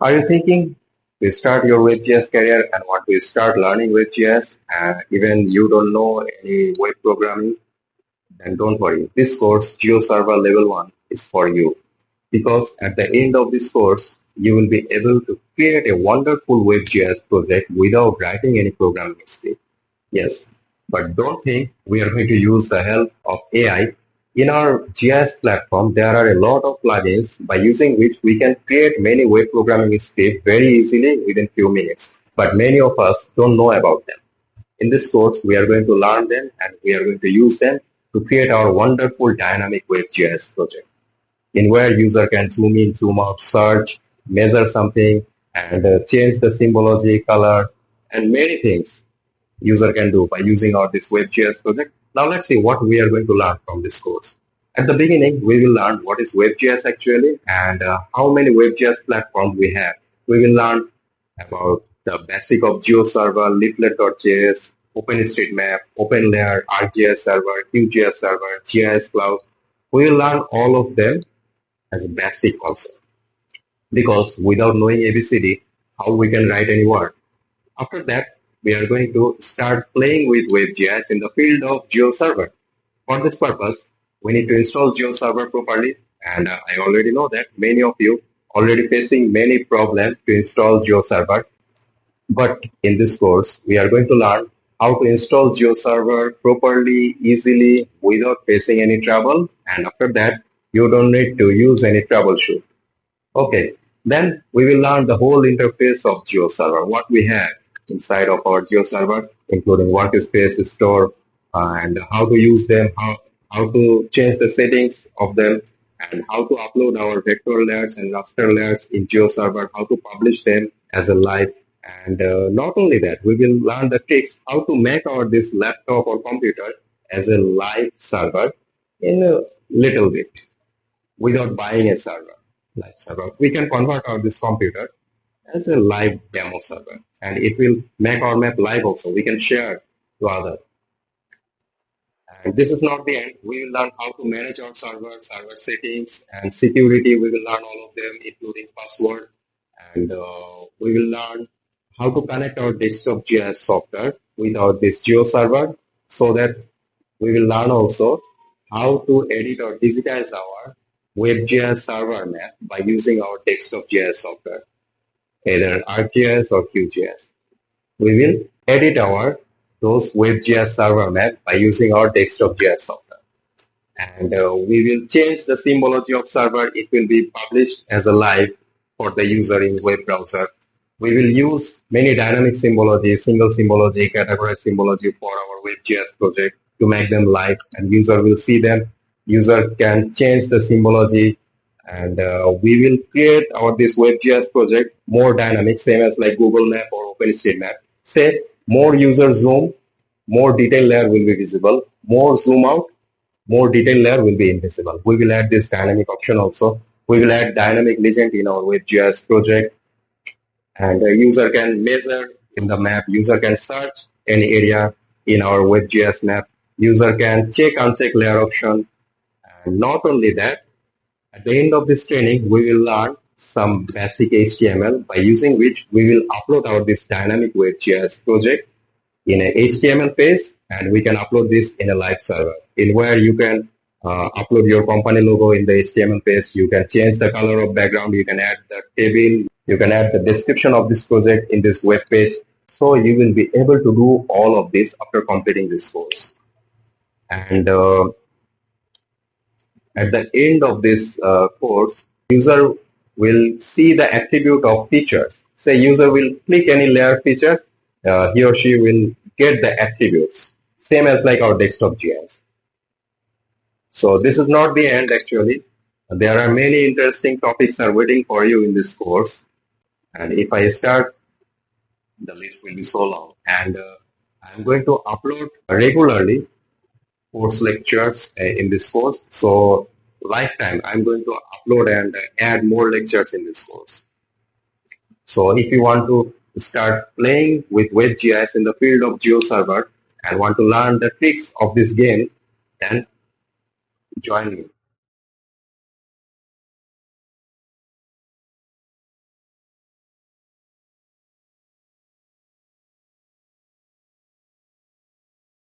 Are you thinking to start your WebGIS career and want to start learning WebGIS and even you don't know any web programming? Then don't worry. This course, GeoServer Level 1, is for you. Because at the end of this course, you will be able to create a wonderful WebGIS project without writing any programming script. Yes, but don't think we are going to use the help of AI. In our GIS platform, there are a lot of plugins by using which we can create many web programming scripts very easily within few minutes. But many of us don't know about them. In this course, we are going to learn them and we are going to use them to create our wonderful dynamic WebGIS project, in where user can zoom in, zoom out, search, measure something, and change the symbology, color, and many things user can do by using this WebGIS project. Now let's see what we are going to learn from this course. At the beginning, we will learn what is WebGIS actually and how many WebGIS platforms we have. We will learn about the basic of GeoServer, Leaflet.js, OpenStreetMap, OpenLayer, ArcGIS Server, QGIS Server, GIS Cloud. We will learn all of them as a basic also. Because without knowing ABCD, how we can write any word? After that, we are going to start playing with WebGIS in the field of GeoServer. For this purpose, we need to install GeoServer properly, and I already know that many of you already facing many problems to install GeoServer. But in this course, we are going to learn how to install GeoServer properly, easily, without facing any trouble. And after that, you don't need to use any troubleshoot. Okay, then we will learn the whole interface of GeoServer, what we have inside of our GeoServer, including workspace, store, and how to use them, how to change the settings of them, and how to upload our vector layers and raster layers in GeoServer, how to publish them as a live. And not only that, we will learn the tricks how to make this laptop or computer as a live server in a little bit without buying a server. Live server. We can convert this computer as a live demo server, and it will make our map live also. We can share to others. And this is not the end. We will learn how to manage our server settings, and security. We will learn all of them, including password. And we will learn how to connect our desktop GIS software without this GeoServer, so that we will learn also how to edit or digitize our WebGIS server map by using our desktop GIS software, either ArcGIS or QGIS. We will edit those WebGIS server map by using our desktop GIS software. And we will change the symbology of server. It will be published as a live for the user in web browser. We will use many dynamic symbology, single symbology, categorized symbology for our WebGIS project to make them live, and user will see them. User can change the symbology, and we will create this WebGIS project more dynamic, same as like Google Map or OpenStreetMap. Say more user zoom, more detail layer will be visible. More zoom out, more detail layer will be invisible. We will add this dynamic option also. We will add dynamic legend in our WebGIS project, and a user can measure in the map. User can search any area in our WebGIS map. User can check uncheck layer option. And not only that, at the end of this training, we will learn some basic HTML by using which we will upload this dynamic WebGIS project in a HTML page, and we can upload this in a live server, in where you can upload your company logo in the HTML page. You can change the color of background. You can add the table. You can add the description of this project in this web page. So you will be able to do all of this after completing this course. And at the end of this course, user will see the attribute of features. Say user will click any layer feature, he or she will get the attributes, same as like our desktop GIS. So this is not the end actually. There are many interesting topics are waiting for you in this course. And if I start, the list will be so long. And I'm going to upload regularly course lectures in this course. So lifetime, I'm going to upload and add more lectures in this course. So if you want to start playing with WebGIS in the field of GeoServer and want to learn the tricks of this game, then join me.